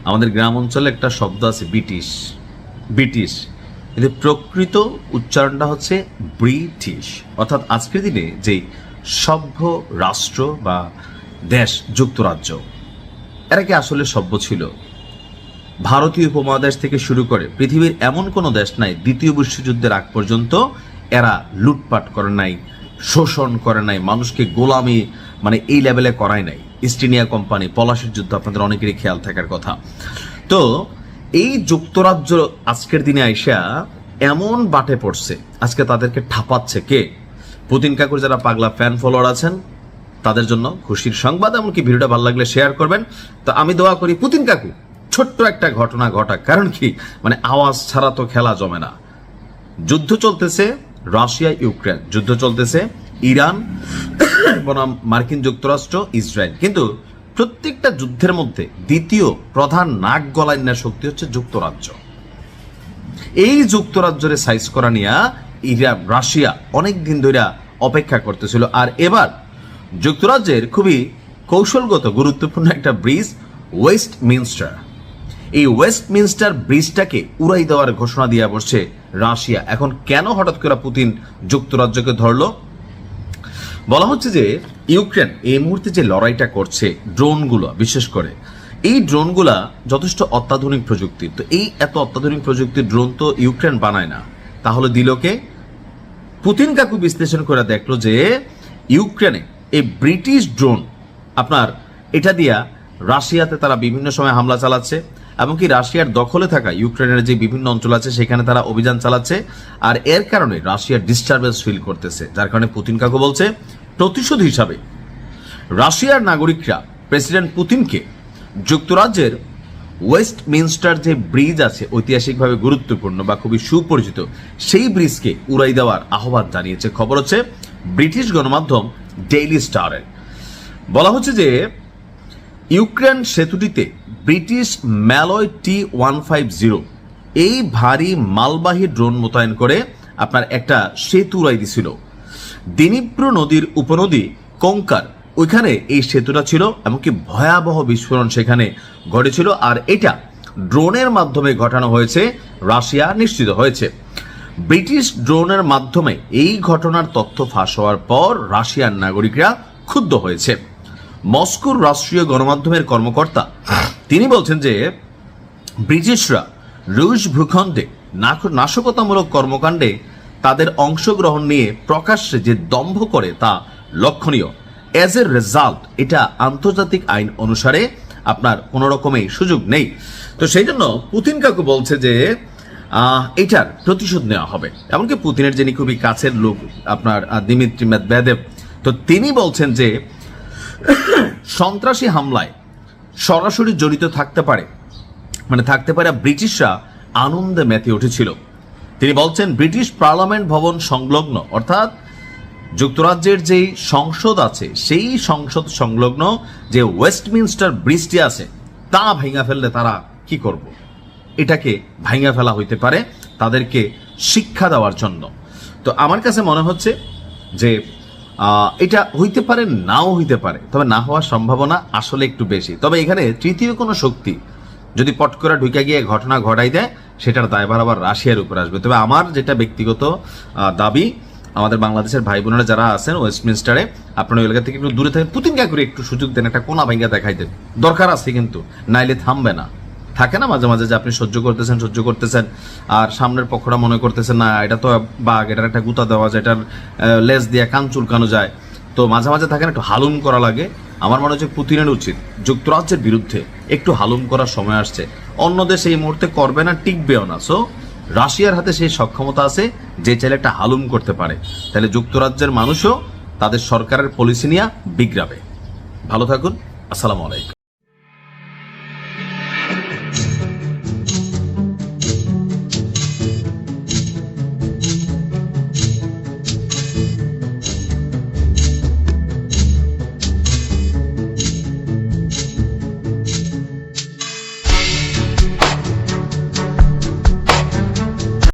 আমাদের গ্রাম অঞ্চলে একটা শব্দ আছে ব্রিটিশ, ব্রিটিশ, কিন্তু প্রকৃত উচ্চারণটা হচ্ছে ব্রিটিশ। অর্থাৎ আজকের দিনে যেই সভ্য রাষ্ট্র বা দেশ যুক্তরাজ্য, এরা কি আসলে সভ্য ছিল? ভারতীয় উপমহাদেশ থেকে শুরু করে পৃথিবীর এমন কোনো দেশ নাই দ্বিতীয় বিশ্বযুদ্ধের আগ পর্যন্ত এরা লুটপাট করে নাই, শোষণ করে নাই, মানুষকে গোলামি এই লেভেলে করায় নাই। ইস্ট ইন্ডিয়া কোম্পানি, পলাশির যুদ্ধ আপনাদের অনেকেরই খেয়াল থাকার কথা। তো এই যুক্তরাজ্য আজকের দিনে আইসা এমন বাটে পড়ছে, আজকে তাদেরকে ঠাপাচ্ছে কে? পুতিন কাকুর যারা পাগলা ফ্যান ফলোয়ার আছেন তাদের জন্য খুশির সংবাদ। এমনকি ভিডিওটা ভালো লাগলে শেয়ার করবেন। তো আমি দোয়া করি পুতিন কাকু ছোট্ট একটা ঘটনা ঘটাক, কারণ কি আওয়াজ ছাড়া তো খেলা জমে না। যুদ্ধ চলতেছে রাশিয়া ইউক্রেন, যুদ্ধ চলতেছে ইরান বনাম মার্কিন যুক্তরাষ্ট্র ইসরায়েল, কিন্তু প্রত্যেকটা যুদ্ধের মধ্যে দ্বিতীয় প্রধান নাক গলায় নেওয়া শক্তি হচ্ছে যুক্তরাজ্য। এই যুক্তরাজ্যের সাইজ করা নিয়ে ইরান রাশিয়া অনেক দিন ধরে অপেক্ষা করতেছিল। আর এবার যুক্তরাজ্যের খুবই কৌশলগত গুরুত্বপূর্ণ একটা ব্রিজ ওয়েস্টমিনস্টার, এই ওয়েস্টমিনস্টার ব্রিজটাকে উড়াই দেওয়ার ঘোষণা দিয়ে বসছে রাশিয়া। এখন কেন হঠাৎ করে পুতিন যুক্তরাজ্যকে ধরলো? বলা হচ্ছে যে ইউক্রেন এই মুহূর্তে যে লড়াইটা করছে, ড্রোনগুলো বিশেষ করে, এই ড্রোনগুলা যথেষ্ট অত্যাধুনিক প্রযুক্তির। তো এই এত অত্যাধুনিক প্রযুক্তির ড্রোন তো ইউক্রেন বানায় না, তাহলে দিল কে? পুতিন কাকু বিশ্লেষণ করে দেখলো যে ইউক্রেনে এই ব্রিটিশ ড্রোন আপনার এটা দিয়া রাশিয়াতে তারা বিভিন্ন সময় হামলা চালাচ্ছে, এমনকি রাশিয়ার দখলে থাকা ইউক্রেনের যে বিভিন্ন অঞ্চল আছে সেখানে তারা অভিযান চালাচ্ছে। আর এর কারণে রাশিয়ার ডিস্টারবেন্স ফিল করতেছে, যার কারণে পুতিন কাকু বলছে প্রতিশোধ হিসাবে রাশিয়ার নাগরিকরা প্রেসিডেন্ট পুতিনকে যুক্তরাজ্যের ওয়েস্টমিনস্টার যে ব্রিজ আছে ঐতিহাসিকভাবে গুরুত্বপূর্ণ বা খুবই সুপরিচিত, সেই ব্রিজকে উড়াই দেওয়ার আহ্বান জানিয়েছে। খবর হচ্ছে ব্রিটিশ গণমাধ্যম ডেইলি স্টারের। বলা হচ্ছে যে ইউক্রেন সেতুটিতে ব্রিটিশ ম্যালয় T-150 এই ভারী মালবাহী ড্রোন মোতায়েন করে আপনার একটা সেতু উড়াই দিছিল। দিনিপ্র নদীর উপনদী কঙ্কার, ওইখানে এই সেতুটা ছিল, এমনকি ভয়াবহ বিস্ফোরণ সেখানে ঘটেছিল। আর এটা ড্রোনের মাধ্যমে ঘটানো হয়েছে, রাশিয়া নিশ্চিত হয়েছে। ব্রিটিশ ড্রোনের মাধ্যমে এই ঘটনার তথ্য ফাঁস হওয়ার পর রাশিয়ার নাগরিকরা ক্ষুব্ধ হয়েছে। মস্কোর রাষ্ট্রীয় গণমাধ্যমের কর্মকর্তা তিনি বলছেন যে ব্রিটিশরা রুশ ভূখণ্ডে নাশকতামূলক কর্মকাণ্ডে তাদের অংশগ্রহণ নিয়ে প্রকাশ্যে যে দম্ভ করে তা লক্ষণীয়। এজ এ রেজাল্ট এটা আন্তর্জাতিক আইন অনুসারে আপনার কোনো রকমের সুযোগ নেই। তো সেই জন্য পুতিন কাকু বলছে যে এটার প্রতিশোধ নেওয়া হবে। এমনকি পুতিনের যিনি খুবই কাছের লোক আপনার দিমিত্রি মেদভেদেভ, তো তিনি বলছেন যে সন্ত্রাসী হামলায় সরাসরি জড়িত থাকতে পারে ব্রিটিশরা আনন্দে মেতে উঠেছিল। তিনি বলছেন ব্রিটিশ পার্লামেন্ট ভবন সংলগ্ন, অর্থাৎ যুক্তরাজ্যের যেই সংসদ আছে সেই সংসদ সংলগ্ন যে ওয়েস্টমিনস্টার ব্রিজটি আছে তা ভাঙা ফেললে তারা কি করব? এটাকে ভাঙা ফেলা হইতে পারে তাদেরকে শিক্ষা দেওয়ার জন্য। তো আমার কাছে মনে হচ্ছে যে এটা হইতে পারে, নাও হইতে পারে, তবে না হওয়ার সম্ভাবনা আসলে একটু বেশি। তবে এখানে তৃতীয় কোনো শক্তি যদি পট করে ঢুকে গিয়ে ঘটনা ঘটাই দেয়, সেটার দায়ভার আবার রাশিয়ার উপর আসবে। তবে আমার যেটা ব্যক্তিগত দাবি, আমাদের বাংলাদেশের ভাই বোনেরা যারা আছেন ওয়েস্টমিনস্টারে, আপনারা ওই এলাকা থেকে একটু দূরে থাকেন, পুতিন কাকুরে একটু সুযোগ দেন, একটা কোনা ভাঙ্গা দেখাই দেন, দরকার আছে কিন্তু, নাইলে থামবে না। থাকে না মাঝে মাঝে যে আপনি সহ্য করতেছেন আর সামনের পক্ষটা মনে করতেছেন না এটা তো বাঘ, এটার একটা গুতা দেওয়া যায়, এটার লেজ দিয়ে কান চুলকানো যায়। তো মাঝে মাঝে থাকেন একটু হালুম করা লাগে। আমার মনে হচ্ছে পুতিনের উচিত যুক্তরাজ্যের বিরুদ্ধে একটু হালুম করার সময় আসছে। অন্য দেশ এই মুহূর্তে করবে না, টিকবেও না। সো রাশিয়ার হাতে সেই সক্ষমতা আছে যে চাইলে একটা হালুম করতে পারে। তাহলে যুক্তরাজ্যের মানুষও তাদের সরকারের পলিসি নিয়ে বিগড়াবে। ভালো থাকুন, আসসালামু আলাইকুম।